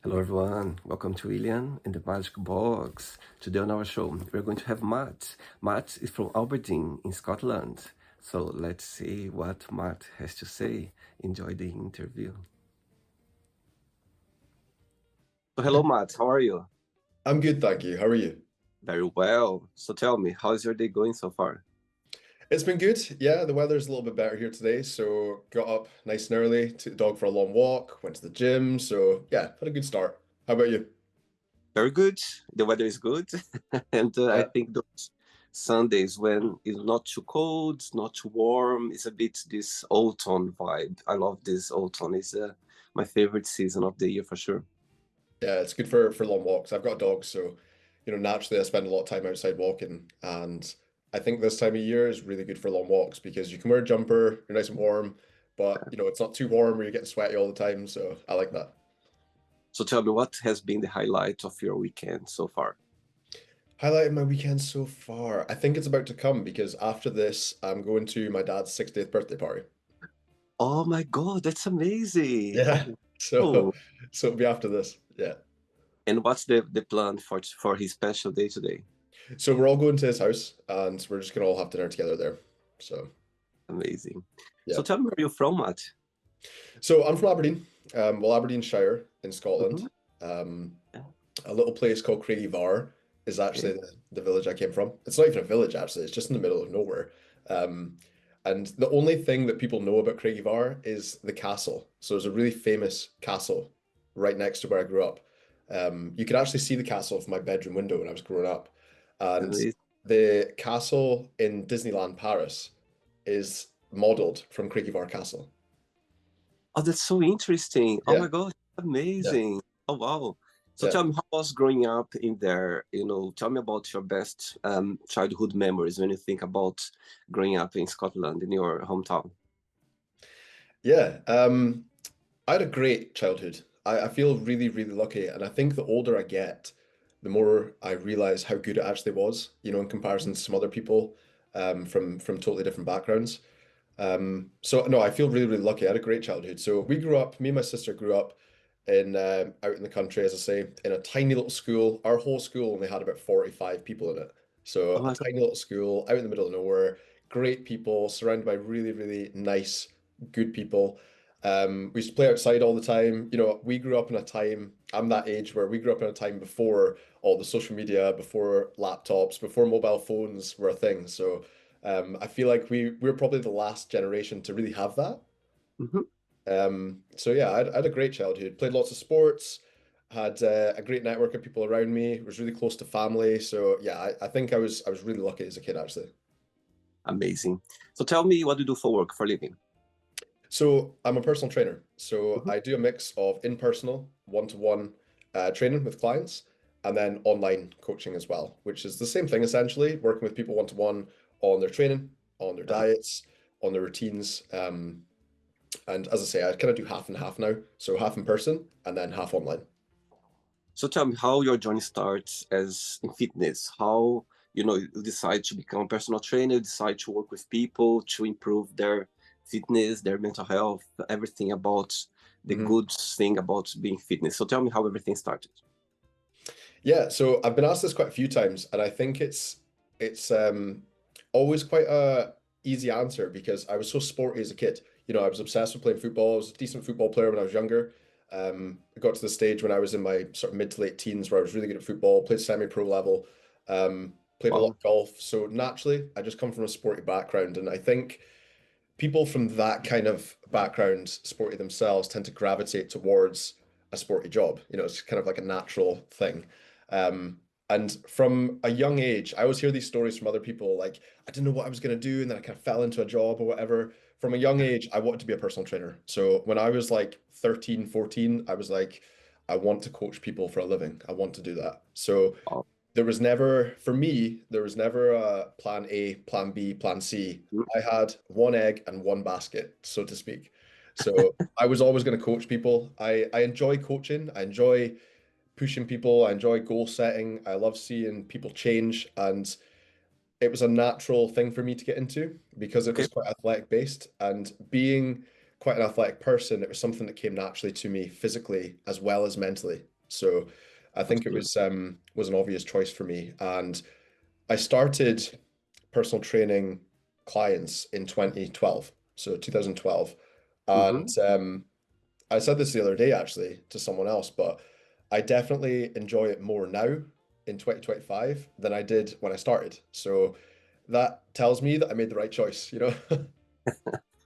Hello everyone, welcome to William in the Magic Box. Today on our show, we're going to have Matt. Matt is from Aberdeen in Scotland. So let's see what Matt has to say. Enjoy the interview. So hello Matt, how are you? I'm good, thank you. How are you? Very well. So tell me, how's your day going so far? It's been good. Yeah, the weather's a little bit better here today, so got up nice and early, took the dog for a long walk, went to the gym, so yeah, had a good start. How about you? Very good. The weather is good. And I Yeah, think those Sundays when it's not too cold, not too warm, it's a bit this autumn vibe. I love this autumn. It's my favorite season of the year for sure. yeah, it's good for long walks. I've got a dog, so naturally I spend a lot of time outside walking, and I think this time of year is really good for long walks because you can wear a jumper, you're nice and warm, but it's not too warm where you're getting sweaty all the time, so I like that. So tell me, what has been the highlight of your weekend so far? Highlight of my weekend so far. I think it's about to come because after this, I'm going to my dad's 60th birthday party. Oh my God, that's amazing. Yeah. Oh, So oh. so it'll be after this. Yeah. And what's the plan for his special day today? So we're all going to his house and we're just gonna all have dinner together there. So Amazing. So yeah. tell me where you're from, Matt. So I'm from Aberdeen, well, Aberdeen-shire in Hmm. Scotland. Um, Yeah, a little place called Craigievar is actually okay. the village I came from. It's not even a village actually, it's just in the middle of nowhere. Um, and the only thing that people know about Craigievar is the castle. So there's a really famous castle right next to where I grew up. You could actually see the castle from my bedroom window when I was growing up. And Amazing. the castle in Disneyland Paris is modeled from Craigievar Castle. Oh, that's so interesting. Oh Yeah, my God, yeah, amazing. Oh wow. So yeah. tell me, how was growing up in there? Tell me about your best childhood memories when you think about growing up in Scotland in your hometown. Yeah. I had a great childhood. I feel really, really lucky. And I think the older I get, the more I realize how good it actually was, in comparison to some other people from totally different backgrounds. So no, I feel really, really lucky. I had a great childhood. So we grew up, me and my sister grew up in out in the country, as I say, in a tiny little school. Our whole school only had about 45 people in it. So Oh a my God. tiny little school out in the middle of nowhere, great people, surrounded by really, really nice, good people. We used to play outside all the time. We grew up in a time, I'm that age where we grew up in a time before all the social media, before laptops, before mobile phones were a thing. So I feel like we're probably the last generation to really have that. Mhm. So yeah, I had a great childhood. Played lots of sports, had a great network of people around me. Was really close to family. So yeah, I think I was really lucky as a kid actually. Amazing. So tell me, what do you do for work, for living? So I'm a personal trainer. So Mhm. I do a mix of in-personal, one-to-one training with clients, and then online coaching as well, which is the same thing essentially, working with people one-to-one on their training, on their diets, on their routines. And as I say, I kind of do half and half now. So half in person and then half online. So tell me how your journey starts as in fitness. How you decide to become a personal trainer, you decide to work with people to improve their fitness, their mental health, everything about the Mhm. good thing about being fitness. So tell me how everything started. Yeah, so I've been asked this quite a few times, and I think it's always quite a easy answer because I was so sporty as a kid. I was obsessed with playing football. I was a decent football player when I was younger. I got to the stage when I was in my sort of mid to late teens where I was really good at football, played semi-pro level, played a lot Wow. of golf. So naturally, I just come from a sporty background, and I think people from that kind of background, sporty themselves, tend to gravitate towards a sporty job. It's kind of like a natural thing. And from a young age, I always hear these stories from other people like, I didn't know what I was going to do, and then I kind of fell into a job or whatever. From a young age, I wanted to be a personal trainer. So when I was like 13, 14, I was like, I want to coach people for a living. I want to do that. So Wow. there was never, for me, there was never a plan A, plan B, plan C. I had one egg and one basket, so to speak. So I was always going to coach people. I enjoy coaching. I enjoy pushing people. I enjoy goal setting. I love seeing people change. And it was a natural thing for me to get into because it Okay. was quite athletic based. And being quite an athletic person, it was something that came naturally to me physically as well as mentally. So I think it Absolutely. was an obvious choice for me. And I started personal training clients in 2012, so 2012. And Hmm. I said this the other day actually to someone else, but I definitely enjoy it more now in 2025 than I did when I started. So that tells me that I made the right choice, you know?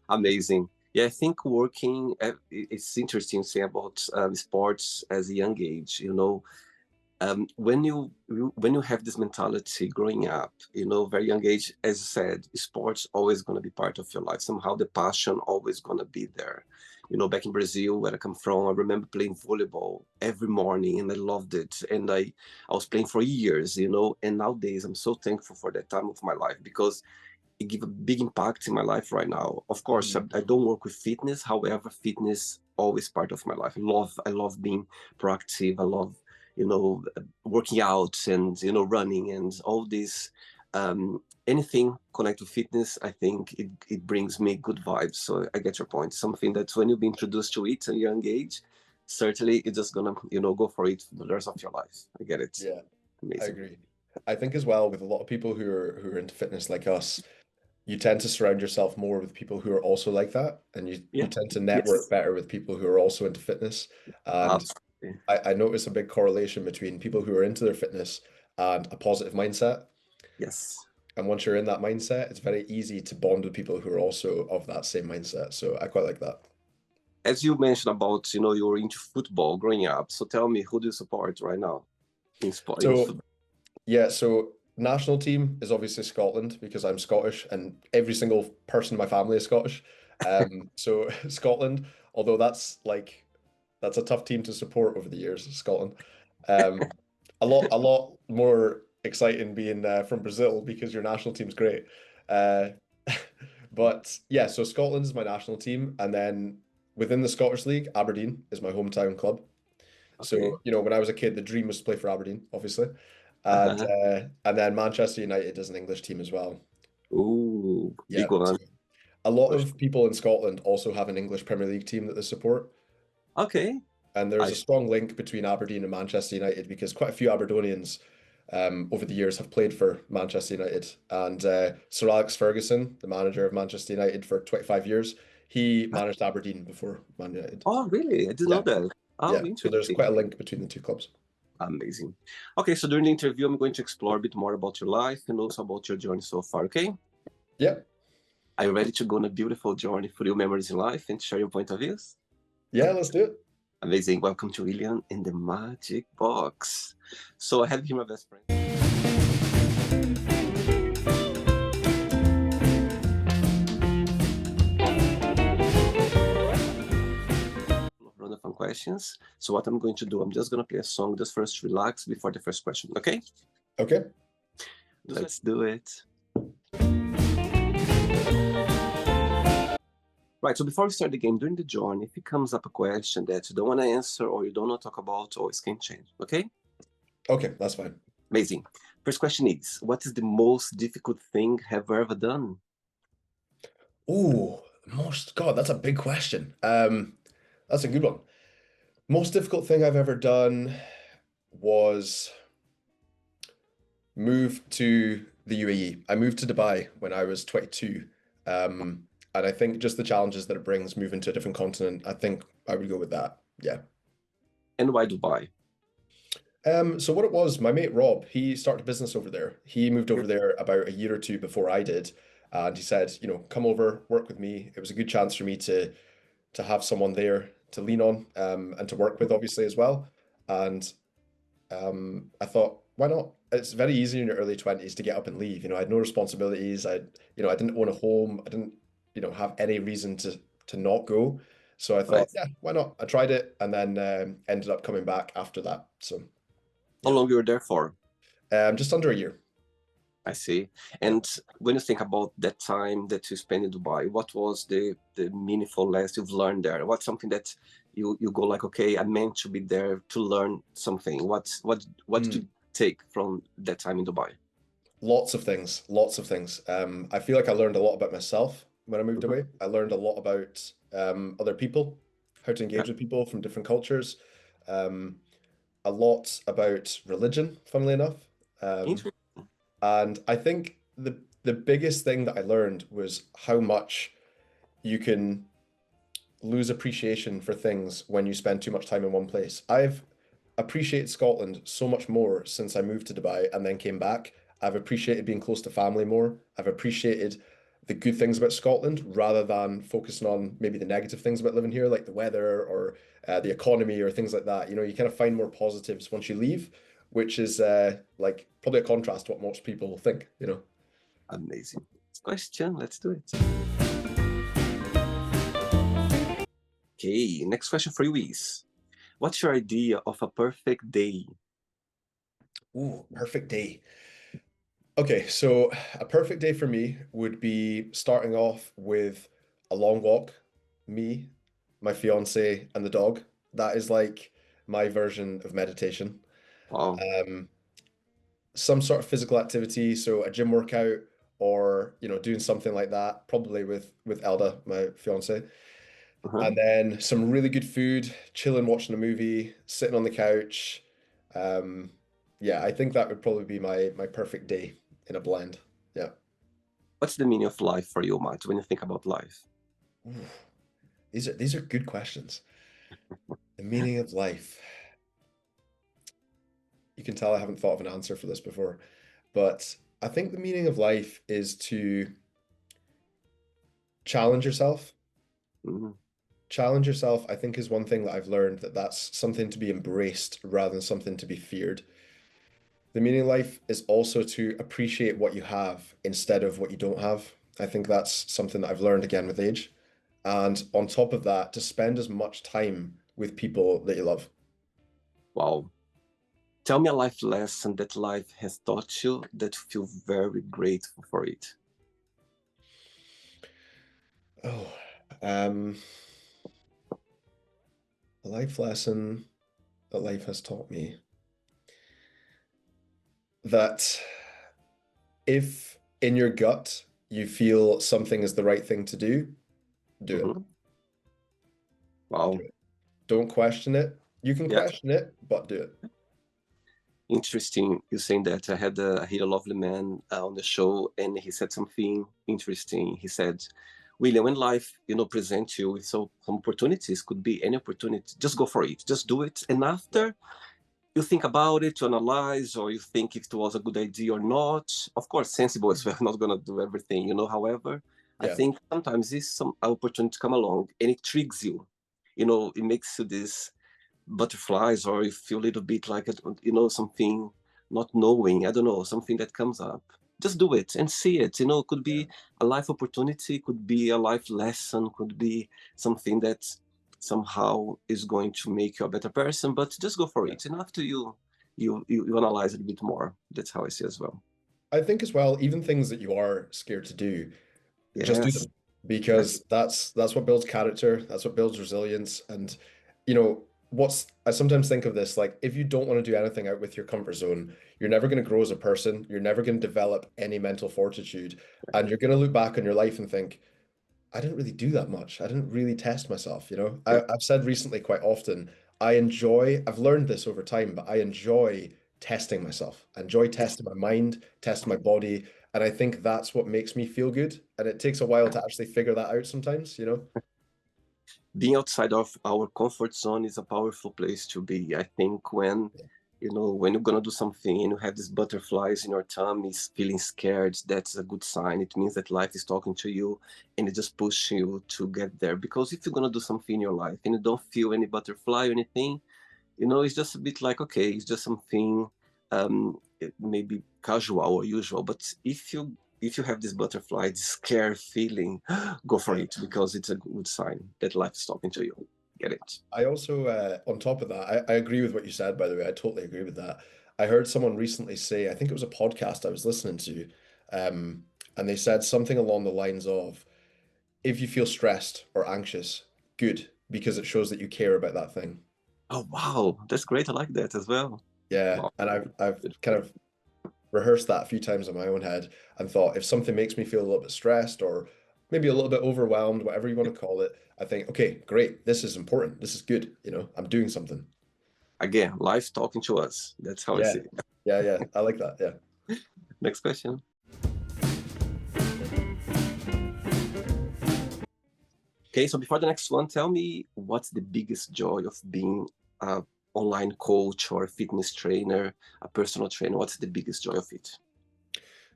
Amazing. Yeah, I think working, it's interesting to say about sports as a young age. When you have this mentality growing up, very young age, as you said, sports always going to be part of your life. Somehow the passion always going to be there. Back in Brazil, where I come from, I remember playing volleyball every morning, and I loved it. And I was playing for years. And nowadays I'm so thankful for that time of my life because it give a big impact in my life right now. Of course, I, Mm. I don't work with fitness. However, fitness always part of my life. I love being proactive. I love, working out and running and all this. Anything connected to fitness, I think it brings me good vibes. So I get your point. Something that when you be introduced to it at a young age, certainly it's just gonna go for it for the rest of your life. I get it. Yeah, I Amazing. agree. I think as well with a lot of people who are into fitness like us, you tend to surround yourself more with people who are also like that, and you Yeah. tend to network Yes. better with people who are also into fitness. And Absolutely. I notice a big correlation between people who are into their fitness and a positive mindset. Yes. And once you're in that mindset, it's very easy to bond with people who are also of that same mindset. So I quite like that. As you mentioned about, you were into football growing up. So tell me, who do you support right now in sport in So football? yeah, so national team is obviously Scotland because I'm Scottish and every single person in my family is Scottish. So Scotland, although that's a tough team to support over the years, Scotland. Um, a lot more exciting being from Brazil because your national team's great. Uh, but yeah, so Scotland is my national team, and then within the Scottish League, Aberdeen is my hometown club. Okay. So, when I was a kid, the dream was to play for Aberdeen, obviously. And then Manchester United is an English team as well. Ooh, Yeah. big one. So a lot For of sure. people in Scotland also have an English Premier League team that they support. Okay. And there's I a strong link between Aberdeen and Manchester United because quite a few Aberdonians over the years have played for Manchester United. And Sir Alex Ferguson, the manager of Manchester United for 25 years, he managed Aberdeen before Man United. Oh, really? I didn't know Yeah. that. Oh, Yeah. So there's interesting. quite a link between the two clubs. Amazing. Okay, so during the interview, I'm going to explore a bit more about your life and also about your journey so far. Okay? Yeah. Are you ready to go on a beautiful journey through your memories in life and share your point of views? Yeah, let's do it. Amazing. Welcome to William in the Magic Box. So I have here my best friend. Run of fun questions. So what I'm going to do, I'm just going to play a song just for us to relax before the first question. Okay? Okay. Let's do it. Right, so before we start the game, during the journey, if it comes up a question that you don't want to answer or you don't want to talk about, always can change. Okay? Okay, that's fine. Amazing. First question is, what is the most difficult thing have you ever done? Oh, God, that's a big question. That's a good one. Most difficult thing I've ever done was move to the UAE. I moved to Dubai when I was 22. And I think just the challenges that it brings moving to a different continent, I think I would go with that. Yeah. And why Dubai? So what it was, my mate Rob, he started a business over there. He moved over there about a year or two before I did, and he said, come over, work with me. It was a good chance for me to have someone there to lean on, and to work with, obviously, as well. And I thought, why not? It's very easy in your early 20s to get up and leave. I had no responsibilities. I didn't own a home. I didn't, have any reason to not go. So I Right. thought, yeah, why not? I tried it and then ended up coming back after that. So How yeah, long you were there for? just under a year. I see. Yeah. And when you think about that time that you spent in Dubai, what was the meaningful lesson you've learned there? What's something that you go like, okay, I meant to be there to learn something. What did you Mm. take from that time in Dubai? Lots of things, lots of things. I feel like I learned a lot about myself when I moved Mhm. away. I learned a lot about other people, how to Yeah. engage with people from different cultures. Um, a lot about religion, funnily enough. Um, Interesting. and I think the biggest thing that I learned was how much you can lose appreciation for things when you spend too much time in one place. I've appreciated Scotland so much more since I moved to Dubai and then came back. I've appreciated being close to family more. I've appreciated the good things about Scotland rather than focusing on maybe the negative things about living here, like the weather or the economy or things like that. You know, you kind of find more positives once you leave, which is like probably a contrast to what most people think, you know. Amazing. Next question. Let's do it. Okay. Next question for you is, what's your idea of a perfect day? Ooh, perfect day. Okay, so a perfect day for me would be starting off with a long walk, me, my fiance, and the dog. That is like my version of meditation. Wow. Um, some sort of physical activity, so a gym workout or, you know, doing something like that, probably with Elda, my fiance. Uh-huh. And then some really good food, chilling, watching a movie, sitting on the couch. Um, yeah, I think that would probably be my perfect day in a blend. Yeah. What's the meaning of life for you, Matt, when you think about life? Ooh, these are good questions. The meaning of life. You can tell I haven't thought of an answer for this before, but I think the meaning of life is to challenge yourself. Mhm. Challenge yourself, I think, is one thing that I've learned that that's something to be embraced rather than something to be feared. The meaning of life is also to appreciate what you have instead of what you don't have. I think that's something that I've learned again with age. And on top of that, to spend as much time with people that you love. Wow. Tell me a life lesson that life has taught you that you feel very grateful for it. Oh, um, a life lesson that life has taught me that if in your gut you feel something is the right thing to do it. Mhm. Do Wow. it. Don't question it. You can Yeah. question it, but do it. Interesting. You saying that I had a lovely man on the show, and he said something interesting. He said, "William, when life, presents you with some opportunities, could be any opportunity. Just go for it. Just do it. And Yeah. after you think about it, you analyze, or you think if it was a good idea or not. Of course, sensible as well. Not gonna do everything. However, I Yeah. think sometimes this some opportunity come along and it triggers you. It makes you this butterflies, or you feel a little bit like something not knowing. I don't know, something that comes up. Just do it and see it. Could Yeah. be a life opportunity, could be a life lesson, could be something that somehow is going to make you a better person. But just go for Yeah. it, and after you analyze it a bit more. That's how I see as well. I think as well, even things that you are scared to do, just do Yes. them Yes. because that's what builds character, that's what builds resilience. And what's I sometimes think of this like if you don't want to do anything out with your comfort zone, you're never going to grow as a person, you're never going to develop any mental fortitude, and you're going to look back on your life and think, I didn't really do that much. I didn't really test myself, you know. Yeah. I've said recently quite often, I've learned this over time, but I enjoy testing myself. I enjoy testing my mind, testing my body, and I think that's what makes me feel good. And it takes a while to actually figure that out sometimes, you know. Being outside of our comfort zone is a powerful place to be. I think when you're gonna do something and you have these butterflies in your tummy, feeling scared, that's a good sign. It means that life is talking to you and it just pushes you to get there. Because if you're gonna do something in your life and you don't feel any butterfly or anything, it's just a bit like, okay, it's just something it may be casual or usual. But if you have this butterfly, this scare feeling, go for Yeah. it because it's a good sign that life is talking to you. Get it? I also, on top of that, I agree with what you said, by the way. I totally agree with that. I heard someone recently say, I think it was a podcast I was listening to, and they said something along the lines of, if you feel stressed or anxious, good, because it shows that you care about that thing. Oh wow, that's great. I like that as well. Yeah, Wow. and I've Good. kind of rehearsed that a few times in my own head and thought if something makes me feel a little bit stressed or maybe a little bit overwhelmed, whatever you want to call it, I think, okay, great, this is important. This is good, I'm doing something. Again, life talking to us. That's how I Yeah, see it. yeah. I like that. Yeah. Next question. Okay, so before the next one, tell me what's the biggest joy of being a online coach or a fitness trainer, a personal trainer? What's the biggest joy of it?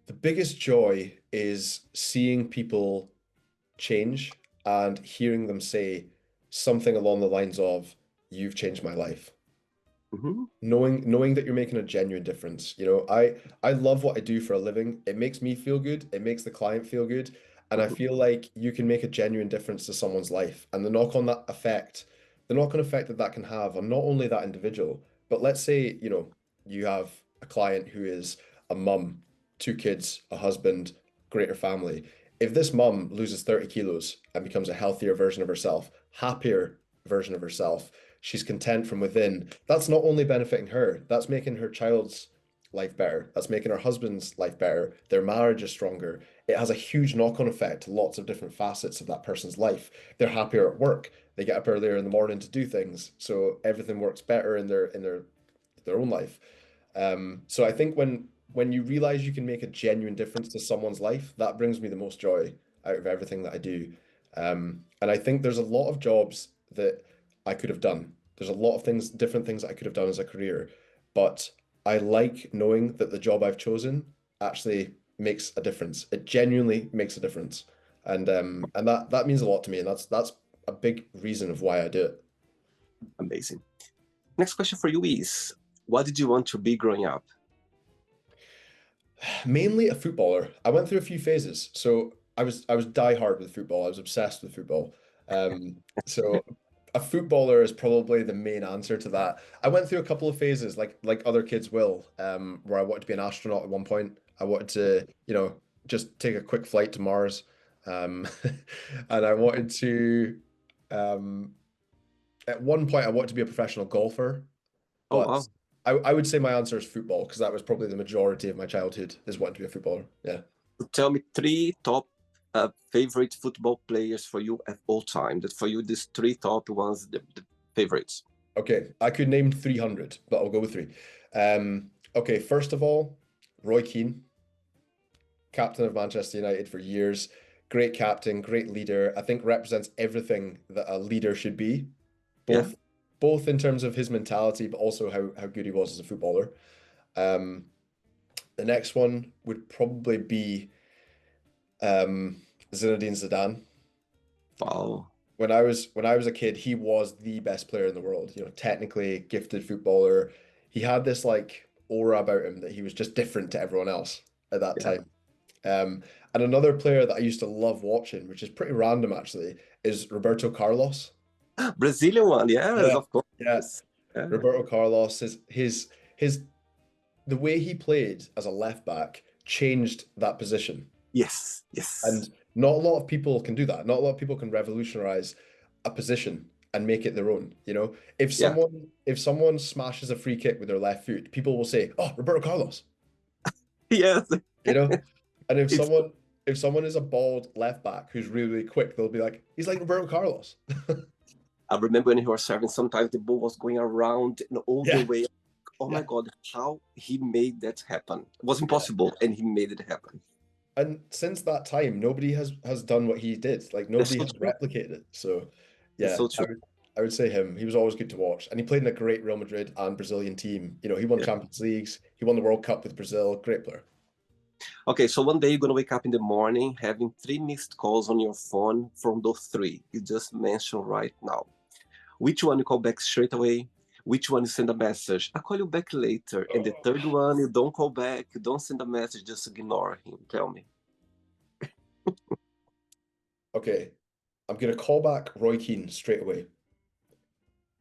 The biggest joy is seeing people change and hearing them say something along the lines of, "You've changed my life." Hmm. Knowing that you're making a genuine difference. I love what I do for a living. It makes me feel good. It makes the client feel good. And I Hmm. feel like you can make a genuine difference to someone's life. And the knock-on effect that that can have on not only that individual, but let's say, you have a client who is a mum, two kids, a husband, greater family. If this mum loses 30 kilos and becomes a healthier version of herself, happier version of herself, she's content from within. That's not only benefiting her, that's making her child's life better. That's making her husband's life better. Their marriage is stronger. It has a huge knock-on effect to lots of different facets of that person's life. They're happier at work. They get up earlier in the morning to do things, so everything works better in their own life. So I think when you realize you can make a genuine difference to someone's life, that brings me the most joy out of everything that I do. And I think there's a lot of jobs that I could have done. There's a lot of things, different things that I could have done as a career, but I like knowing that the job I've chosen actually makes a difference. It genuinely makes a difference, and that means a lot to me, and that's a big reason of why I do it. Amazing. Next question for you is, what did you want to be growing up? Mainly a footballer. I went through a few phases. So I was die hard with football. I was obsessed with football. So a footballer is probably the main answer to that. I went through a couple of phases, like other kids will, where I wanted to be an astronaut at one point. I wanted to, just take a quick flight to Mars. And I wanted to, um, at one point, I wanted to be a professional golfer. Oh, But wow. I would say my answer is football because that was probably the majority of my childhood is wanting to be a footballer. Yeah. Tell me three top favorite football players for you at all time. That for you, these three top ones, the favorites. Okay. I could name 300, but I'll go with three. Okay. First of all, Roy Keane, captain of Manchester United for years. Great captain, great leader. I think represents everything that a leader should be, Yeah. both both in terms of his mentality, but also how good he was as a footballer. Um, the next one would probably be um, Zinedine Zidane. Wow. When I was a kid, he was the best player in the world. Technically gifted footballer. He had this like aura about him that he was just different to everyone else at that Yeah. time. Um, and another player that I used to love watching, which is pretty random actually, is Roberto Carlos. Brazilian one. Yes, Yeah, of yeah. course. Yeah. Roberto Carlos, his the way he played as a left back changed that position. Yes. Yes. And not a lot of people can do that. Not a lot of people can revolutionize a position and make it their own. If Yeah. someone smashes a free kick with their left foot, people will say, "Oh, Roberto Carlos." Yes. You know, and if It's. someone is a bald left back who's really, really quick, they'll be like, "He's like Roberto Carlos." I remember when he was serving. Sometimes the ball was going around and all the Yeah, way. Oh my yeah, God! How he made that happen? It was yeah. impossible, and he made it happen. And since that time, nobody has done what he did. Like That's nobody so has true. replicated it. So That's yeah, so I true. would I would say him. He was always good to watch, and he played in a great Real Madrid and Brazilian team. He won Yeah. Champions Leagues. He won the World Cup with Brazil. Great player. Okay, so one day you're gonna wake up in the morning having three missed calls on your phone from those three you just mentioned right now. Which one you call back straight away? Which one you send a message? I'll call you back later. And the third one, you don't call back, you don't send a message, just ignore him. Tell me. Okay, I'm gonna call back Roy Keane straight away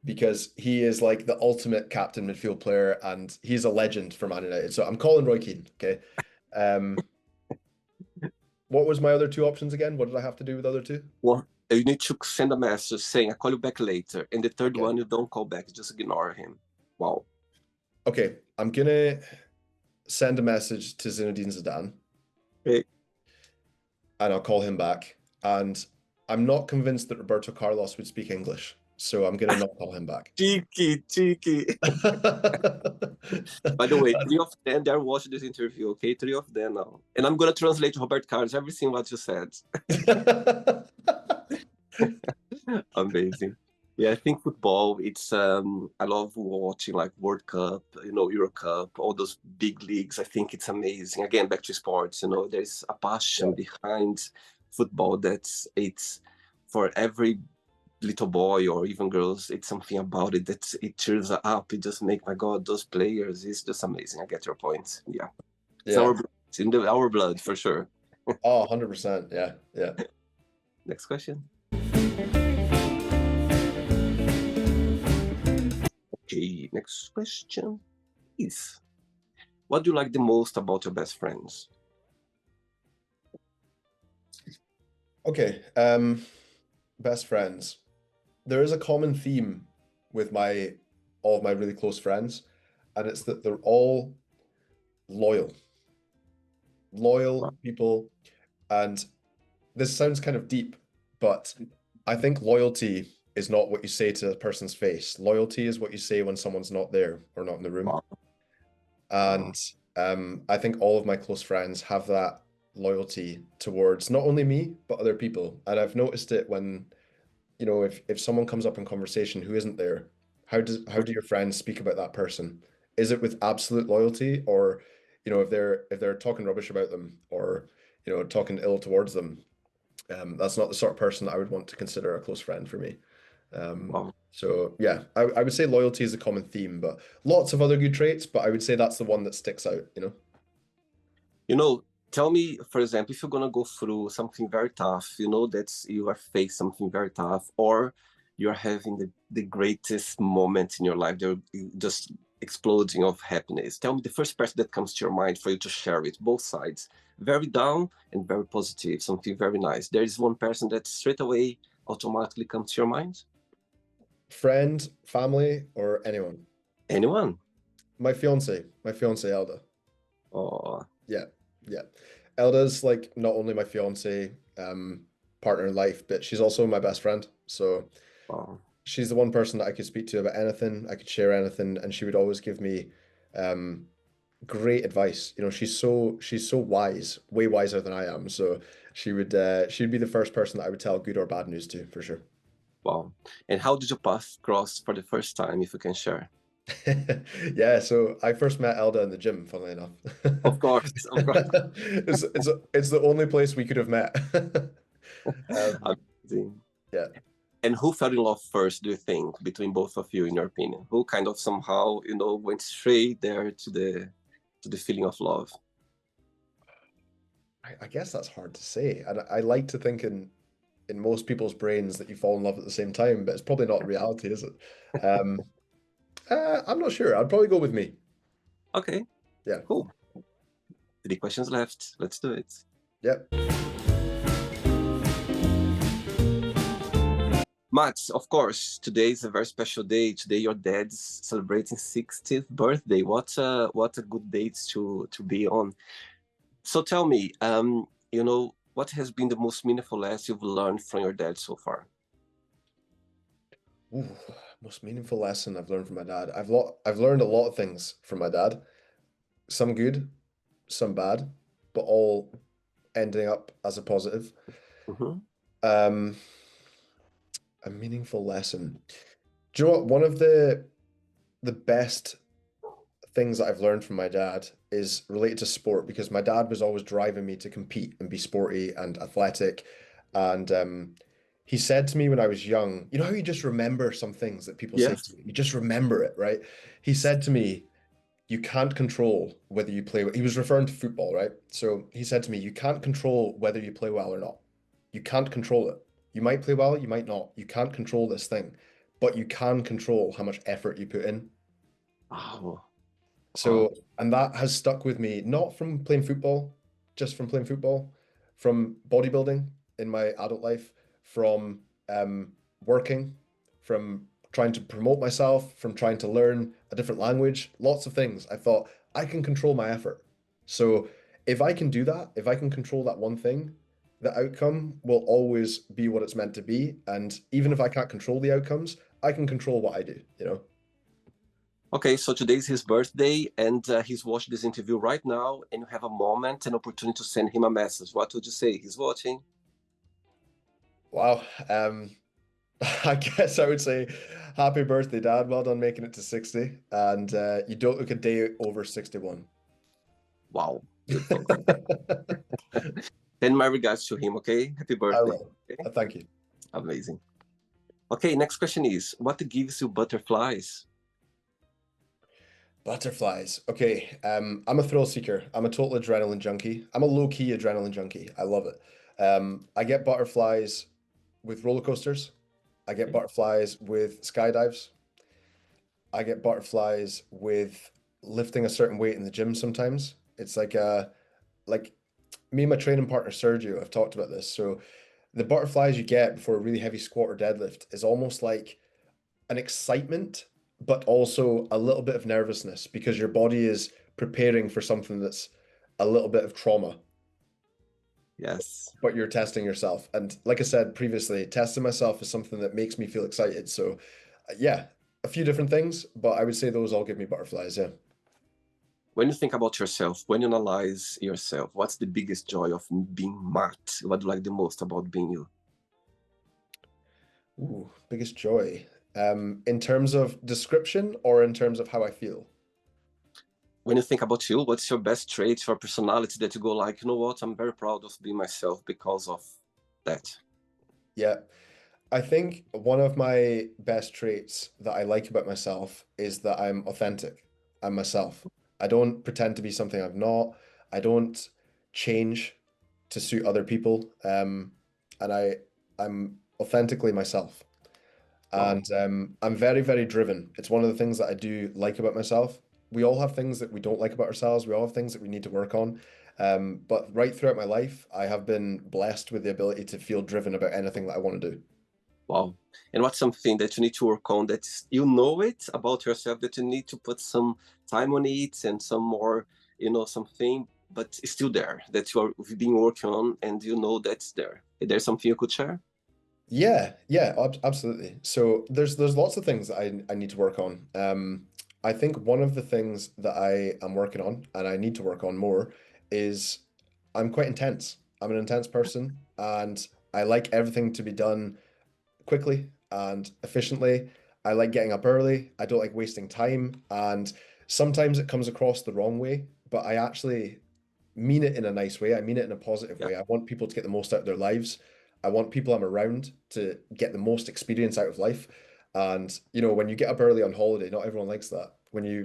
because he is like the ultimate captain midfield player, and he's a legend for Man United. So I'm calling Roy Keane. Okay. Um, what was my other two options again? What did I have to do with the other two? Well, you need to send a message saying, I'll call you back later. And the third Okay. one, you don't call back, just ignore him. Wow. Okay, I'm gonna send a message to Zinedine Zidane Okay. and I'll call him back. And I'm not convinced that Roberto Carlos would speak English. so I'm gonna not call him back. Cheeky, cheeky. By the way, three of them, they're watching this interview, okay? Three of them now. And I'm going to translate to Robert Carlos everything what you said. Amazing. Yeah, I think football, it's I love watching like World Cup, Euro Cup, all those big leagues. I think it's amazing. Again, back to sports, there's a passion Yeah, behind football that's it's for every little boy or even girls, it's something about it that it cheers up. It just make my God, those players is just amazing. I get your point. Yeah. It's yeah. our blood. It's in our blood for sure. Oh, 100%. Yeah, yeah. Next question. Okay, next question is what do you like the most about your best friends? Okay, best friends. There is a common theme with my all of my really close friends, and it's that they're all loyal. Loyal Wow. people, and this sounds kind of deep, but I think loyalty is not what you say to a person's face. Loyalty is what you say when someone's not there or not in the room. Wow. And I think all of my close friends have that loyalty towards not only me, but other people. And I've noticed it when, if someone comes up in conversation who isn't there, how do your friends speak about that person? Is it with absolute loyalty, or, if they're talking rubbish about them, or, talking ill towards them, that's not the sort of person that I would want to consider a close friend for me. Wow. So yeah, I would say loyalty is a common theme, but lots of other good traits, but I would say that's the one that sticks out. You know, tell me, for example, if you're gonna go through something very tough, that you are facing something very tough, or you're having the greatest moment in your life, they're just exploding of happiness. Tell me the first person that comes to your mind for you to share it, both sides, very down and very positive, something very nice. There is one person that straight away automatically comes to your mind. Friend, family, or anyone. Anyone? My fiance Elda. Oh, Yeah, yeah. Elda's like not only my fiance, partner in life, but she's also my best friend. So oh, she's the one person that I could speak to about anything, I could share anything, and she would always give me um great advice. She's so wise, way wiser than I am. So she'd be the first person that I would tell good or bad news to for sure. wow. And how did your path cross for the first time, if you can share? Yeah, so I first met Elda in the gym, funnily enough. Of course, of course. It's the only place we could have met. Um, Amazing. yeah. And who fell in love first, do you think, between both of you, in your opinion? Who kind of somehow, went straight there to the feeling of love? I guess that's hard to say. And I like to think in most people's brains that you fall in love at the same time, but it's probably not reality, is it? Um, I'm not sure. I'd probably go with me. Okay, Yeah. cool. Three questions left. Let's do it. Yep. Mats, of course, today is a very special day. Today your dad's celebrating 60th birthday. What a good date to be on. So tell me, what has been the most meaningful lesson you've learned from your dad so far? Ooh, most meaningful lesson I've learned from my dad. I've learned a lot of things from my dad. Some good, some bad, but all ending up as a positive. Hmm. Um, a meaningful lesson. Do you know what? One of the best things that I've learned from my dad is related to sport because my dad was always driving me to compete and be sporty and athletic. And he said to me when I was young, you know how you just remember some things that people say to Yes. you? You just remember it, right? He said to me, you can't control whether you play. He was referring to football, right? So he said to me, you can't control whether you play well or not. You can't control it. You might play well, you might not. You can't control this thing, but you can control how much effort you put in. Oh, oh, So, and that has stuck with me, not from playing football, just from playing football, from bodybuilding in my adult life, from working, from trying to promote myself, from trying to learn a different language, lots of things. I thought I can control my effort. So, if I can do that, if I can control that one thing, the outcome will always be what it's meant to be. And even if I can't control the outcomes, I can control what I do, you know? Okay, so today's his birthday, and he's watching this interview right now, and you have a moment, an opportunity to send him a message. What would you say? He's watching. Wow. I guess I would say happy birthday, Dad. Well done making it to 60. And you don't look a day over 61. Wow, beautiful. Send my regards to him, okay? Happy I birthday. will. Okay? Thank you. Amazing. Okay, next question is, what gives you butterflies? Butterflies. Okay. I'm a thrill seeker. I'm a total adrenaline junkie. I'm a low-key adrenaline junkie. I love it. I get butterflies with roller coasters. I get Okay. butterflies with skydives. I get butterflies with lifting a certain weight in the gym sometimes. It's like me and my training partner Sergio have talked about this. So the butterflies you get before a really heavy squat or deadlift is almost like an excitement, but also a little bit of nervousness because your body is preparing for something that's a little bit of trauma, Yes. but you're testing yourself. And like I said previously, testing myself is something that makes me feel excited. So, yeah, a few different things, but I would say those all give me butterflies. Yeah. When you think about yourself, when you analyze yourself, what's the biggest joy of being Matt? What do you like the most about being you? Ooh, biggest joy. In terms of description or in terms of how I feel? When you think about you, what's your best trait, your personality that you go like, you know what, I'm very proud of being myself because of that. Yeah. I think one of my best traits that I like about myself is that I'm authentic. I'm myself. I don't pretend to be something I'm not. I don't change to suit other people. And I'm authentically myself. Wow. And I'm very, very driven. It's one of the things that I do like about myself. We all have things that we don't like about ourselves. We all have things that we need to work on. But right throughout my life, I have been blessed with the ability to feel driven about anything that I want to do. Wow. And what's something that you need to work on that you know it about yourself that you need to put some time on it and some more, something, but it's still there that you've been working on and you know that's there. Is there something you could share? Yeah, yeah, absolutely. So there's lots of things that I need to work on. I think one of the things that I am working on and I need to work on more is I'm quite intense. I'm an intense person and I like everything to be done quickly and efficiently. I like getting up early. I don't like wasting time, and sometimes it comes across the wrong way, but I actually mean it in a nice way. I mean it in a positive Yeah. way. I want people to get the most out of their lives. I want people I'm around to get the most experience out of life. And when you get up early on holiday, not everyone likes that. When you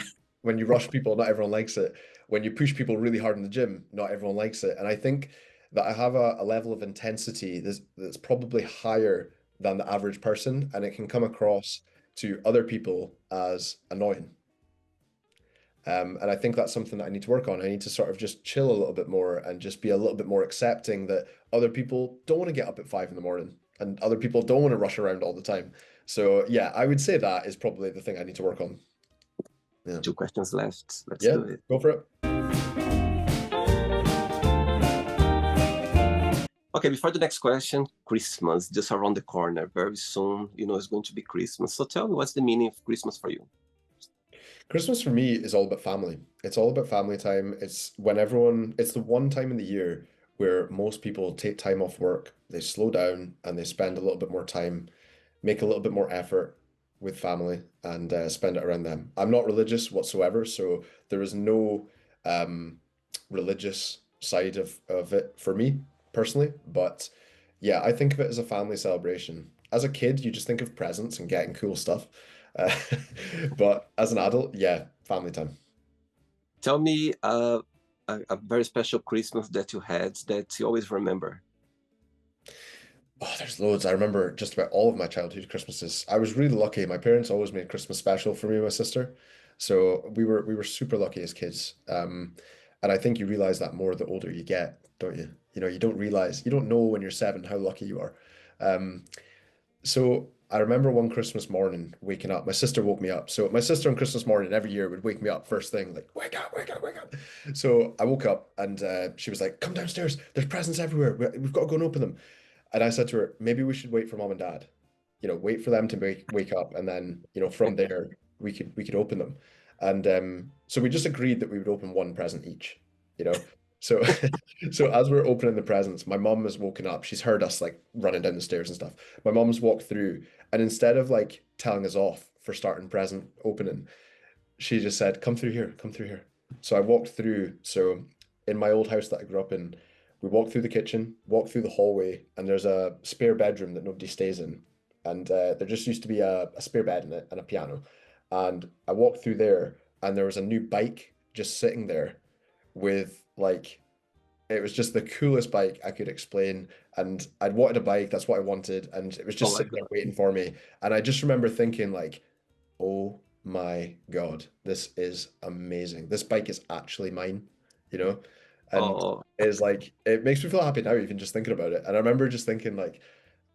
rush people, not everyone likes it. When you push people really hard in the gym, not everyone likes it. And I think that I have a level of intensity that's probably higher than the average person, and it can come across to other people as annoying. And I think that's something that I need to work on. I need to sort of just chill a little bit more and just be a little bit more accepting that other people don't want to get up at 5 in the morning and other people don't want to rush around all the time. So yeah, I would say that is probably the thing I need to work on. Yeah. Two questions left. Let's Yeah, do it. go for it. Okay, before the next question, Christmas just around the corner. Very soon, it's going to be Christmas. So tell me, what's the meaning of Christmas for you? Christmas for me is all about family. It's all about family time. It's the one time in the year where most people take time off work, they slow down and they spend a little bit more time, make a little bit more effort with family and spend it around them. I'm not religious whatsoever, so there is no um, religious side of it for me personally. But yeah, I think of it as a family celebration. As a kid, you just think of presents and getting cool stuff. Uh, but as an adult, yeah, family time. Tell me a very special Christmas that you had that you always remember. Oh, there's loads. I remember just about all of my childhood Christmases. I was really lucky. My parents always made Christmas special for me and my sister. So we were super lucky as kids. And I think you realize that more the older you get, don't you? You don't know when you're 7 how lucky you are. Um, so I remember one Christmas morning waking up. My sister woke me up. So my sister on Christmas morning every year would wake me up first thing, like, wake up, wake up, wake up. So I woke up and she was like, come downstairs. There's presents everywhere. We've got to go and open them. And I said to her, maybe we should wait for mom and dad. Wait for them to wake up, and then, from there we could open them. And so we just agreed that we would open one present each, you know. So so as we're opening the presents, my mom has woken up. She's heard us like running down the stairs and stuff. My mom's walked through, and instead of like telling us off for starting present opening, she just said, "Come through here, come through here." So I walked through. So in my old house that I grew up in, we walked through the kitchen, walked through the hallway, and there's a spare bedroom that nobody stays in. And there just used to be a spare bed in it and a piano. And I walked through there, and there was a new bike just sitting there with like, it was just the coolest bike I could explain. And I'd wanted a bike, that's what I wanted. And it was Oh just my sitting there God. waiting for me. And I just remember thinking, like, oh my God, this is amazing. This bike is actually mine, you know? And Oh, it's like, it makes me feel happy now, even just thinking about it. And I remember just thinking, like,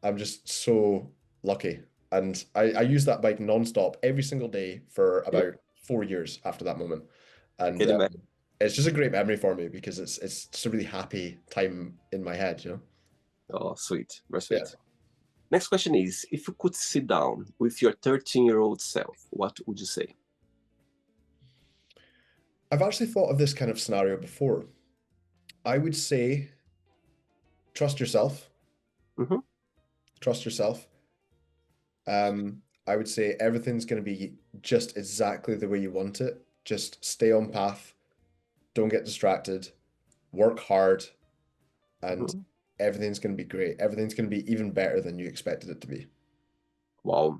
I'm just so lucky. And I used that bike nonstop every single day for yeah, about 4 years after that moment. I And can imagine. it's just a great memory for me because it's just a really happy time in my head, you know? Oh, sweet. Very Yeah. sweet. Next question is, if you could sit down with your 13-year-old self, what would you say? I've actually thought of this kind of scenario before. I would say trust yourself. Hmm. Trust yourself. I would say everything's going to be just exactly the way you want it. Just stay on path. Don't get distracted. Work hard, and Hmm. everything's going to be great. Everything's going to be even better than you expected it to be. Wow.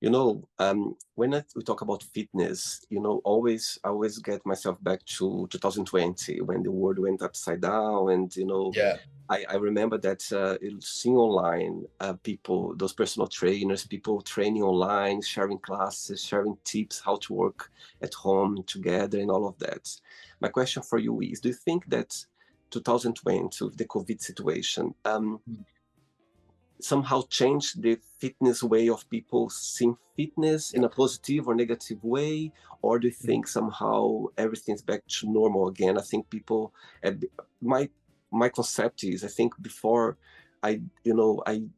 When we talk about fitness, always I always get myself back to 2020 when the world went upside down, and Yeah, I remember that seeing online people, those personal trainers, people training online, sharing classes, sharing tips how to work at home together, and all of that. My question for you is: do you think that 2020, with the COVID situation, somehow change the fitness way of people seeing fitness in yeah. a positive or negative way, or do you think somehow everything's back to normal again? I think people, uh, my my concept is, I think before I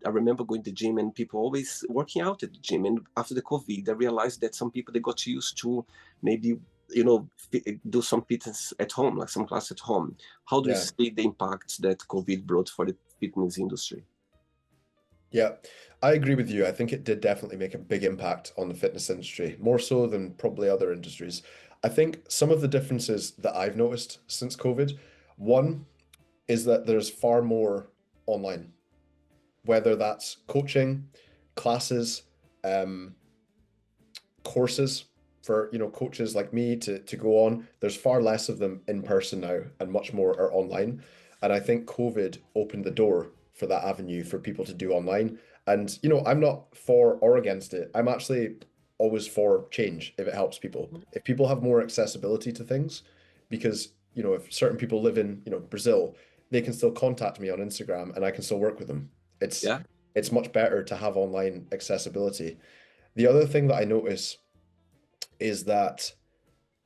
remember going to the gym and people always working out at the gym, and after the COVID I realized that some people, they got used to maybe do some fitness at home, like some class at home. How do you Yeah. see the impacts that COVID brought for the fitness industry? Yeah, I agree with you. I think it did definitely make a big impact on the fitness industry, more so than probably other industries. I think some of the differences that I've noticed since COVID, one is that there's far more online, whether that's coaching, classes, um, courses for coaches like me to go on. There's far less of them in person now, and much more are online. And I think COVID opened the door for that avenue for people to do online. And I'm not for or against it. I'm actually always for change if it helps people. If people have more accessibility to things, because if certain people live in Brazil, they can still contact me on Instagram and I can still work with them. It's Yeah. it's much better to have online accessibility. The other thing that I notice is that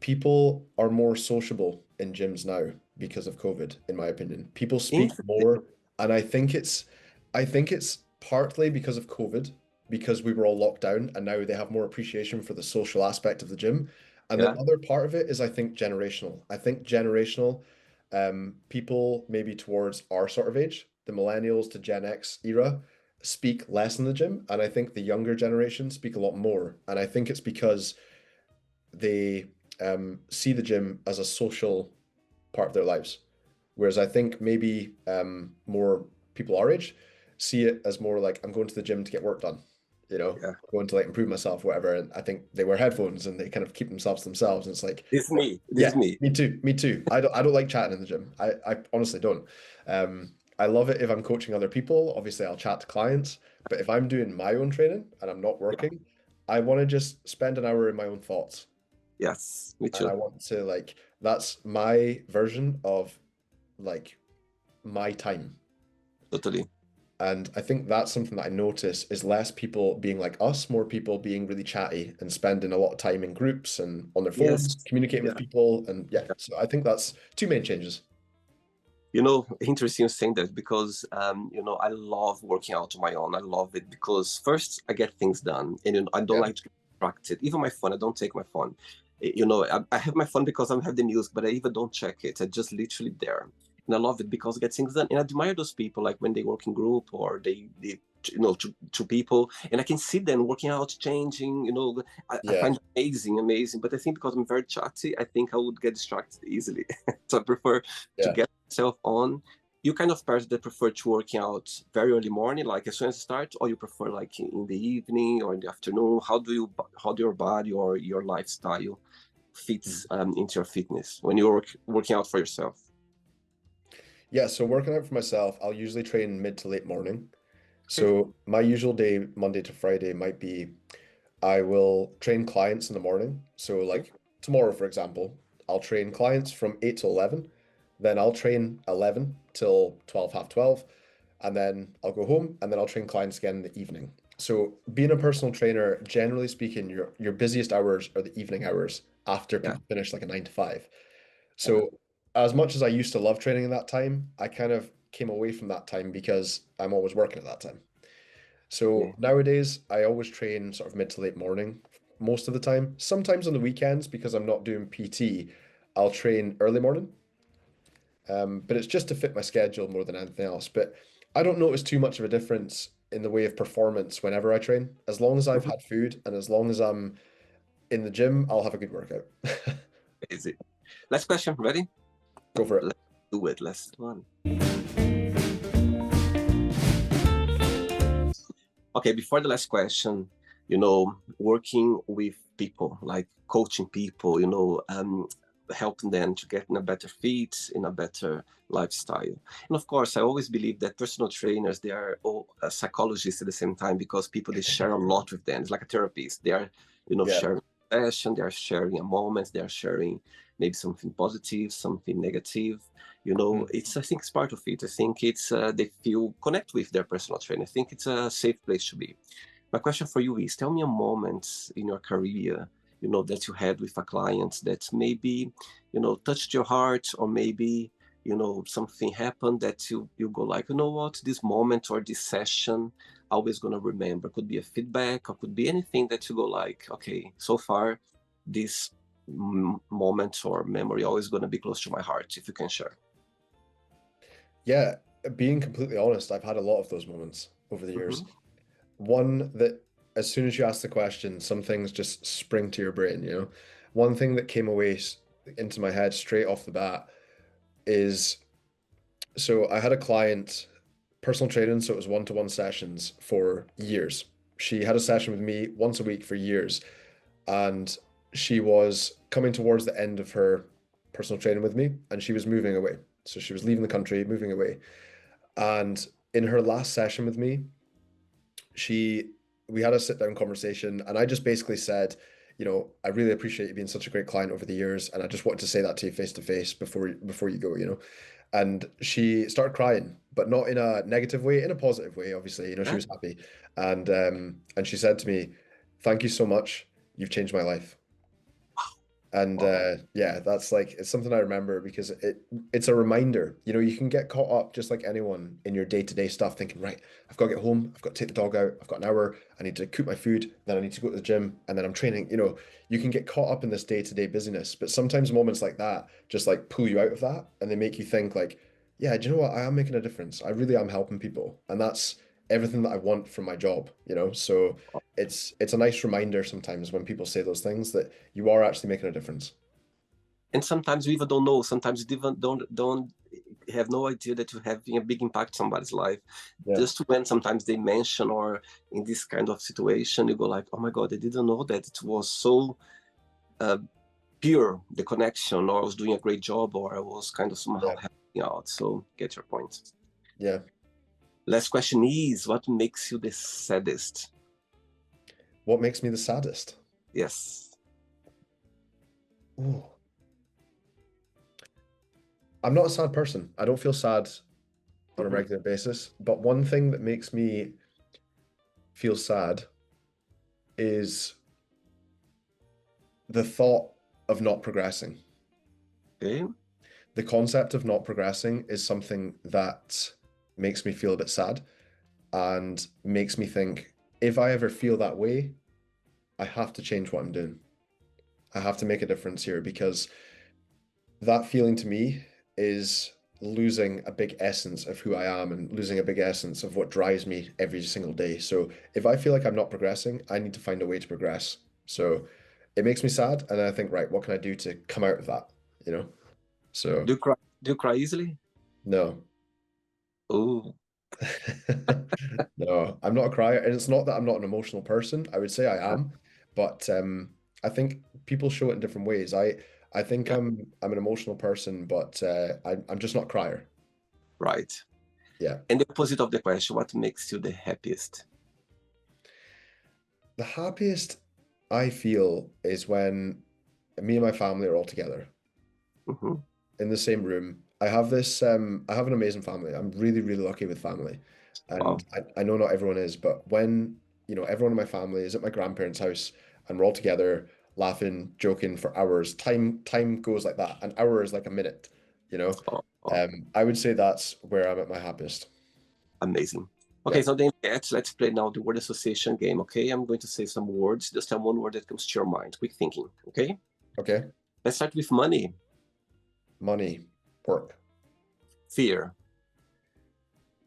people are more sociable in gyms now because of COVID, in my opinion. People speak Interesting. more, and I think it's partly because of COVID, because we were all locked down and now they have more appreciation for the social aspect of the gym. And the Yeah. other part of it is I think generational. I think generational people maybe towards our sort of age, the millennials to Gen X era, speak less in the gym. And I think the younger generation speak a lot more. And I think it's because they see the gym as a social part of their lives. Whereas I think maybe more people our age see it as more like I'm going to the gym to get work done, Yeah. going to like improve myself, whatever. And I think they wear headphones and they kind of keep themselves to themselves. And it's like, This is me. This is yeah, me. me too, me too. I don't like chatting in the gym. I honestly don't. I love it if I'm coaching other people. Obviously, I'll chat to clients, but if I'm doing my own training and I'm not Yeah. working, I want to just spend an hour in my own thoughts, Yes, me and I too. want to like that's my version of like my time. Totally. And I think that's something that I notice is less people being like us, more people being really chatty and spending a lot of time in groups and on their phones, Yes. communicating with Yeah. people. And yeah, so I think that's two main changes. Interesting saying that because I love working out on my own. I love it because first I get things done, and I don't Yeah. like to get distracted. Even my phone, I don't take my phone. I have my phone because I have the music, but I even don't check it. I just literally there, and I love it because I get things done. And I admire those people, like when they work in group or they two people, and I can see them working out, changing. I Yeah. find it amazing, amazing. But I think because I'm very chatty, I think I would get distracted easily. So I prefer to Yeah. get myself on. You kind of person that prefer to working out very early morning, like as soon as you start, or you prefer like in the evening or in the afternoon? How do your body or your lifestyle fits into your fitness when you're working out for yourself? Yeah. So working out for myself, I'll usually train mid to late morning. Okay. So my usual day, Monday to Friday, might be I will train clients in the morning. So Okay. like tomorrow, for example, I'll train clients from 8 to 11. Then I'll train 11 till 12, half 12. And then I'll go home and then I'll train clients again in the evening. So being a personal trainer, generally speaking, your busiest hours are the evening hours after Yeah. people finish like a 9 to 5. Yeah. So as much as I used to love training in that time, I kind of came away from that time because I'm always working at that time. Yeah. So nowadays, I always train sort of mid to late morning most of the time. Sometimes on the weekends, because I'm not doing PT, I'll train early morning. But it's just to fit my schedule more than anything else. But I don't notice too much of a difference in the way of performance whenever I train. As long as I've Mhm. had food and as long as I'm in the gym, I'll have a good workout. Easy. Last question. Ready? Go for it. Let's do it. Last one. Okay, before the last question, working with people, like coaching people, helping them to get in a better fit, in a better lifestyle. And of course, I always believe that personal trainers, they are all psychologists at the same time because people, they share a lot with them. It's like a therapist. They are, Yeah. sharing passion, they are sharing a moment, they are sharing maybe something positive, something negative. Mm. I think it's part of it. I think it's they feel connect with their personal trainer. I think it's a safe place to be. My question for you is, tell me a moment in your career, that you had with a client that maybe, touched your heart, or maybe, something happened that you go like, you know what, this moment or this session, always gonna remember. Could be a feedback or could be anything that you go like, okay, so far, this moment or memory always gonna be close to my heart, if you can share. Yeah. Being completely honest, I've had a lot of those moments over the years. Hmm. One that as soon as you ask the question, some things just spring to your brain, you know? One thing that came away into my head straight off the bat is so I had a client, personal training, so it was one-to-one sessions for years. She had a session with me once a week for years, and she was coming towards the end of her personal training with me, and she was moving away. So she was leaving the country, moving away. And in her last session with me, she we had a sit down conversation and I just basically said, I really appreciate you being such a great client over the years and I just wanted to say that to you face to face before you go, And she started crying, but not in a negative way, in a positive way, obviously, she Yeah. was happy. And she said to me, "Thank you so much. You've changed my life." And Wow. yeah, that's like it's something I remember because it's a reminder. You can get caught up just like anyone in your day-to-day stuff, thinking, right, I've got to get home, I've got to take the dog out, I've got an hour, I need to cook my food, then I need to go to the gym, and then I'm training. You can get caught up in this day-to-day busyness, but sometimes moments like that just like pull you out of that and they make you think like, yeah, do you know what? I am making a difference. I really am helping people, and that's everything that I want from my job. So it's a nice reminder sometimes when people say those things that you are actually making a difference. And sometimes we even don't know. Sometimes you even don't have no idea that you're having a big impact on somebody's life. Yeah. Just when sometimes they mention, or in this kind of situation, you go like, "Oh my God, I didn't know that it was so uh, pure, the connection, or I was doing a great job, or I was kind of somehow Yeah. helping out." So get your point. Yeah. Last question is, what makes you the saddest? What makes me the saddest? Yes. Ooh. I'm not a sad person. I don't feel sad on a Mhm. regular basis. But one thing that makes me feel sad is the thought of not progressing. Okay. The concept of not progressing is something that makes me feel a bit sad and makes me think if I ever feel that way, I have to change what I'm doing. I have to make a difference here because that feeling to me is losing a big essence of who I am and losing a big essence of what drives me every single day. So if I feel like I'm not progressing, I need to find a way to progress. So it makes me sad, and I think, right, what can I do to come out of that? You know? So Do you cry? Do you cry easily? no. Oh, No, I'm not a crier, and it's not that I'm not an emotional person. I would say I am, but I think people show it in different ways. I think yeah, I'm an emotional person, but I'm just not a crier. right. Yeah. And the opposite of the question, what makes you the happiest? The happiest I feel is when me and my family are all together Hmm. in the same room. I have an amazing family. I'm really, really lucky with family. Wow. And I know not everyone is, but when, everyone in my family is at my grandparents' house and we're all together laughing, joking for hours, time goes like that. An hour is like a minute, you know? Oh, oh, I would say that's where I'm at my happiest. amazing. Okay, Yeah. so then let's play now the word association game, okay? I'm going to say some words. Just tell one word that comes to your mind. Quick thinking, okay? Okay. Let's start with money, Money, work, fear,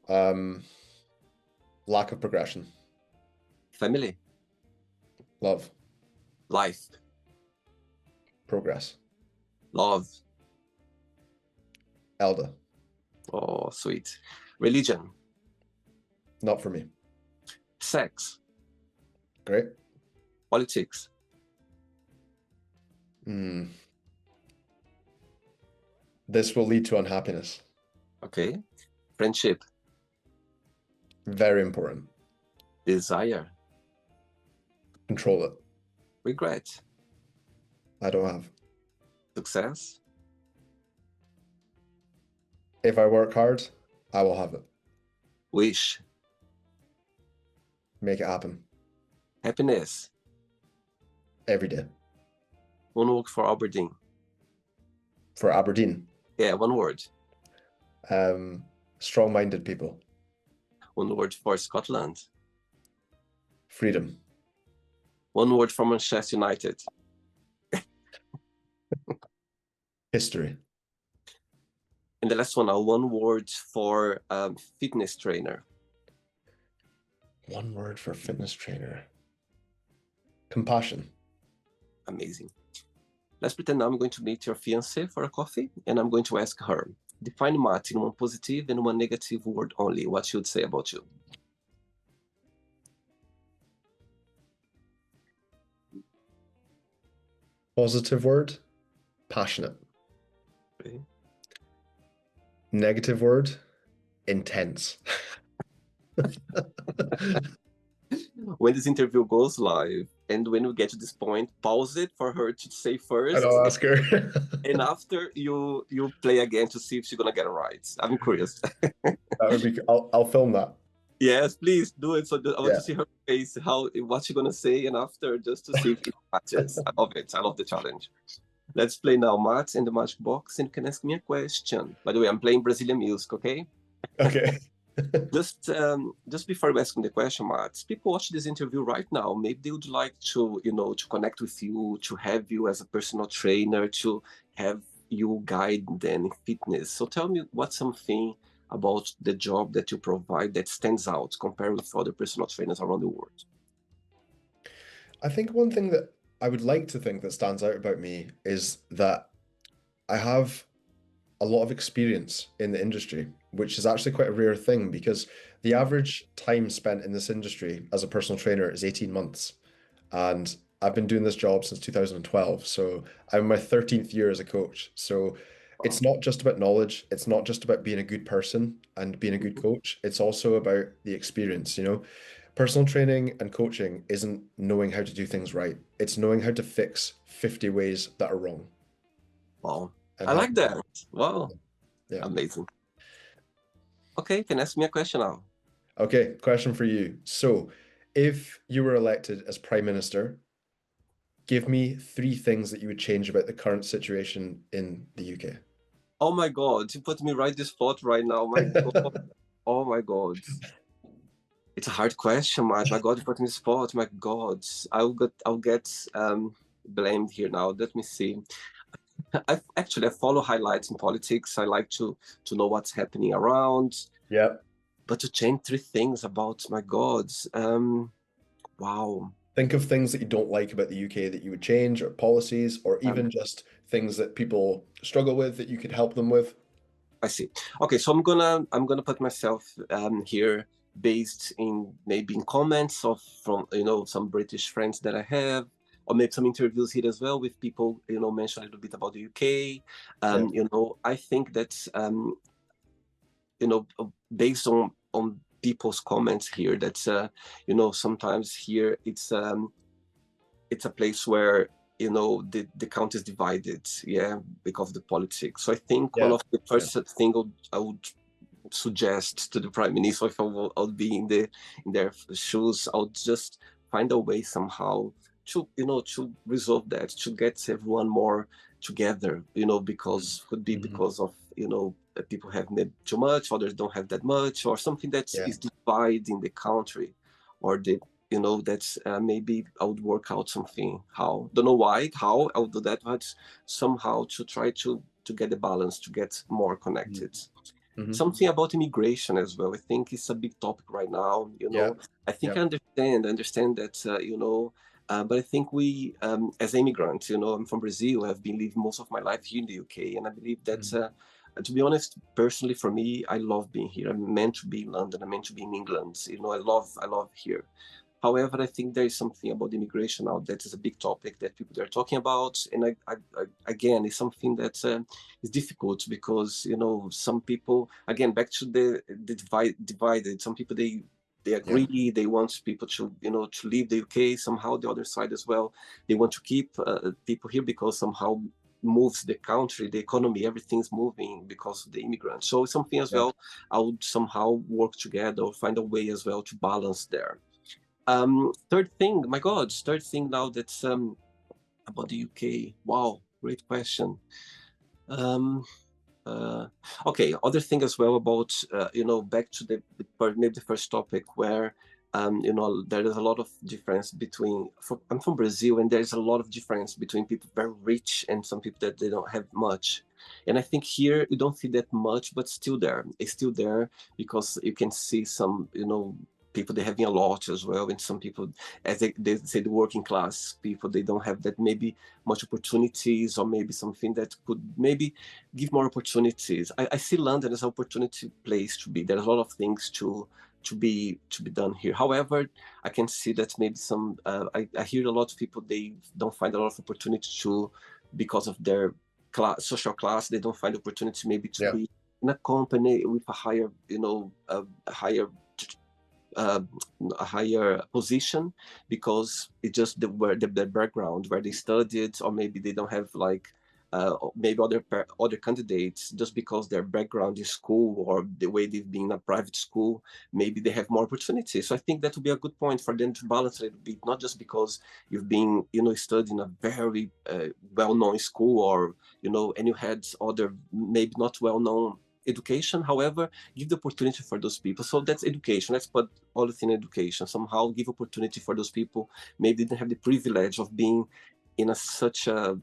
um, lack of progression, family, love, life, progress, love. elder, Oh, sweet. Religion, not for me. sex, Great. politics, Hmm. This will lead to unhappiness. okay? Friendship, Very important. desire, Control it. regret, I don't have. success, If I work hard, I will have it. wish, Make it happen happiness. every day. One word for Aberdeen. For Aberdeen, Yeah, one word. um, strong-minded people, One word for Scotland. freedom, One word for Manchester United. history. And the last one now, one word for fitness trainer. One word for fitness trainer. Compassion. Amazing. Let's pretend now I'm going to meet your fiancée for a coffee, and I'm going to ask her, define Matt in one positive and one negative word only. What she would say about you. Positive word, passionate. Okay. Negative word, intense. When this interview goes live, and when we get to this point, pause it for her to say And first, I'll ask her. and after you play again to see if she's gonna get it right. I'm curious. That would be. I'll film that. Yes, please do it. So I want Yeah. to see her face, how what she's gonna say, and after just to see if it matches. I love it. I love the challenge. Let's play now, Matt, in the magic box, and you can ask me a question. By the way, I'm playing Brazilian music, okay? Okay. Just before we ask the question, Matt, people watch this interview right now. Maybe they would like to, to connect with you, to have you as a personal trainer, to have you guide them in fitness. So tell me what's something about the job that you provide that stands out compared with other personal trainers around the world. I think one thing that I would like to think that stands out about me is that I have a lot of experience in the industry, which is actually quite a rare thing because the average time spent in this industry as a personal trainer is 18 months. And I've been doing this job since 2012. So I'm in my 13th year as a coach. So it's Wow. not just about knowledge. It's not just about being a good person and being a good Mhm. coach. It's also about the experience. Personal training and coaching isn't knowing how to do things right. It's knowing how to fix 50 ways that are wrong Wow. and I help. like that. Wow. Yeah. Amazing. Okay, can ask me a question now. Okay, question for you. So, if you were elected as Prime Minister, give me three things that you would change about the current situation in the UK. Oh my God, you put me right this spot right now. My God. Oh my God. It's a hard question, Matt. My God, you put me in the spot. My God. I'll get blamed here now. Let me see. I follow highlights in politics. I like to know what's happening around. Yep. But to change three things about my God. Wow. Think of things that you don't like about the UK that you would change, or policies, or Um, even just things that people struggle with that you could help them with. I see. Okay, so I'm gonna put myself here based in maybe in comments of from some British friends that I have, or maybe some interviews here as well with people mention a little bit about the UK. Yeah. I think that based on people's comments here that sometimes here it's a place where the country is divided, yeah, because of the politics. So I think one Yeah. of the Yeah. first thing I would suggest to the prime minister, if I would be in their shoes, I would just find a way somehow to resolve that, to get everyone more together, because could be Mhm. because of people have maybe too much, others don't have that much, or something that Yeah. is dividing the country, or the that's maybe I would work out something. How, don't know why, how I would do that, but somehow to try to get the balance, to get more Mhm. connected. Mhm. Something about immigration as well. I think it's a big topic right now. Yeah. I think Yeah. I understand that, but I think we, as immigrants, I'm from Brazil. I've been living most of my life here in the UK, and I believe that, Mhm. to be honest, personally for me, I love being here. I'm meant to be in London. I'm meant to be in England. I love here. However, I think there is something about immigration now that is a big topic that people are talking about, and again, it's something that is difficult because some people, again, back to the divided. Some people they Yeah. agree, they want people to leave the UK. Somehow the other side as well, they want to keep people here because somehow moves the country, the economy, everything's moving because of the immigrants. So it's something as Yeah. well I would somehow work together or find a way as well to balance there. Third thing now that's about the UK. Wow, great question. Um, uh, okay, other thing as well about back to maybe the first topic where there is a lot of difference between. I'm from Brazil, and there is a lot of difference between people very rich and some people that they don't have much. And I think here you don't see that much, but still there. It's still there because you can see some people they having a lot as well, and some people, as they say, the working class people, they don't have that maybe much opportunities, or maybe something that could maybe give more opportunities. I see London as an opportunity place to be. There's a lot of things to be done here. However, I can see that maybe I hear a lot of people, they don't find a lot of opportunity to, because of their social class, they don't find opportunity maybe to Yeah. be in a company with a higher a higher uh, a higher position, because it just where the background where they studied, or maybe they don't have like maybe other candidates, just because their background in school or the way they've been in a private school, maybe they have more opportunities. So I think that would be a good point for them to balance a little bit, not just because you've been studying a very well-known school, or and you had other maybe not well-known education. However, give the opportunity for those people. So that's education. Let's put all the thing in education. Somehow give opportunity for those people. Maybe they didn't have the privilege of being in such a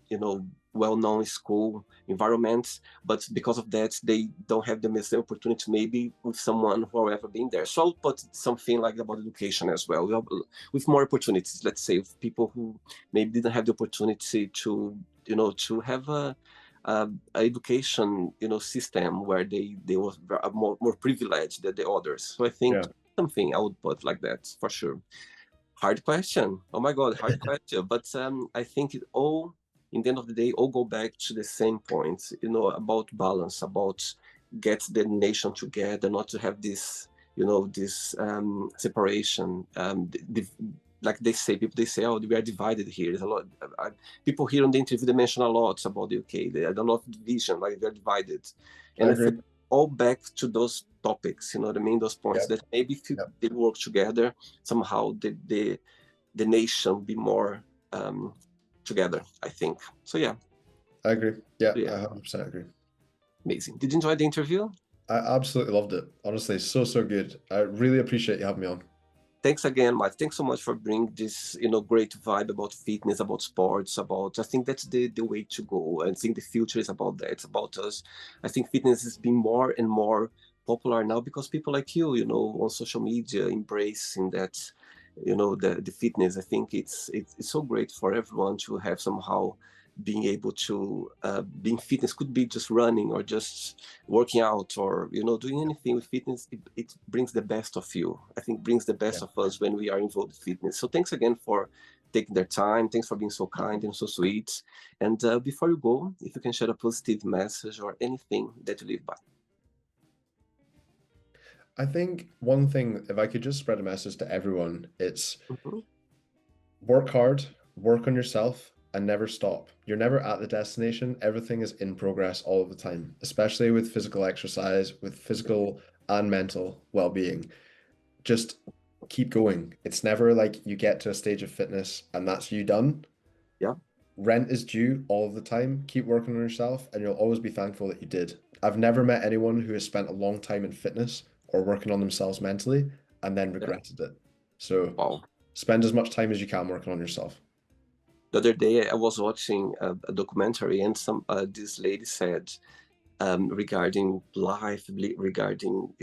well-known school environment, but because of that, they don't have the same opportunity maybe with someone who have ever been there. So I'll put something like about education as well, with more opportunities. Let's say with people who maybe didn't have the opportunity to have a education system where they were more privileged than the others. So I think Yeah. something I would put like that for sure. Hard question. Oh my God, hard question. But I think it all, in the end of the day, all go back to the same point, about balance, about get the nation together, not to have this separation. Like they say, people they say, oh, we are divided here. There's a lot. People here on the interview they mention a lot about the UK. They had a lot of division, like they're divided, I and I think agree. all back to those. topics, you know what I mean? Those points Yeah. that maybe if Yeah. they work together, somehow the nation be more together, I think. So yeah, I agree. Yeah, I yeah, 100% agree. amazing. Did you enjoy the interview? I absolutely loved it. Honestly, so, so good. I really appreciate you having me on. Thanks again, Mike. Thanks so much for bringing this, great vibe about fitness, about sports, about. I think that's the way to go. I think the future is about that. It's about us. I think fitness is being more and more popular now because people like you, on social media, embracing that, the fitness. I think it's so great for everyone to have somehow being able to being fitness could be just running or just working out or doing anything with fitness. It brings the best of you. I think brings the best Yeah. of us when we are involved in fitness. So thanks again for taking their time. Thanks for being so kind and so sweet. And before you go, if you can share a positive message or anything that you live by. I think one thing, if I could just spread a message to everyone, it's Mhm. work hard, work on yourself, and never stop. You're never at the destination. Everything is in progress all of the time, especially with physical exercise, with physical and mental well-being. Just keep going. It's never like you get to a stage of fitness and that's you done. Yeah, Rent is due all of the time. Keep working on yourself, and you'll always be thankful that you did. I've never met anyone who has spent a long time in fitness or working on themselves mentally and then yeah. regretted it. So Wow. spend as much time as you can working on yourself. The other day I was watching a documentary and some this lady said regarding life, regarding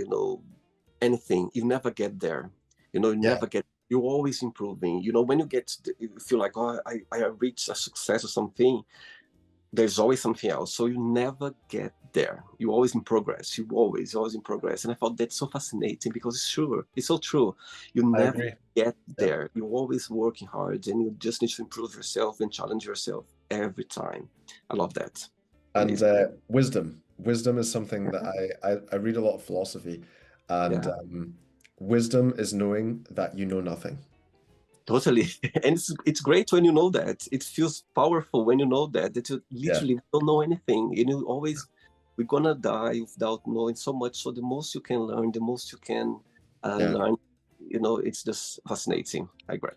anything. You never get there. You Yeah, never get. You're always improving. When you get, you feel like, oh, I reached a success or something. There's always something else. So you never get there. You're always in progress. You're always in progress. And I thought that's so fascinating because it's true. It's so true. You I never agree. get Yeah. there. You're always working hard and you just need to improve yourself and challenge yourself every time. I love that. And Amazing. wisdom. Wisdom is something that I read a lot of philosophy, and Yeah. wisdom is knowing that you know nothing. Totally. And it's great when you know that. It feels powerful when you know that you Yeah, literally don't know anything. And you always, we're gonna die without knowing so much. So the most you can learn, the most you can yeah. learn, it's just fascinating. I agree.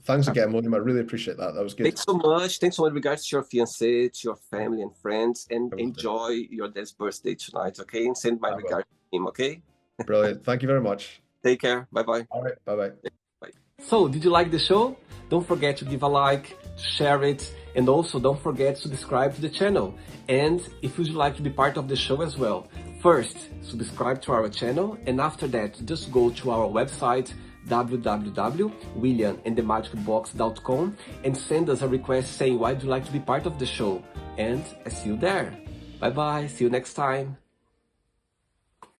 Thanks again, William. I really appreciate that. That was good. Thanks so much. Thanks so much regards to your fiancé, to your family and friends, and I will do. enjoy your dad's birthday tonight, okay? And send my I will. regards to him, okay? Brilliant. Thank you very much. Take care. Bye-bye. All right. Bye-bye. Bye. So, did you like the show? Don't forget to give a like, to share it, and also don't forget to subscribe to the channel. And if you'd like to be part of the show as well, first, subscribe to our channel, and after that, just go to our website, www.williamandthemagicbox.com, and send us a request saying why would you like to be part of the show. And I see you there. Bye bye, see you next time.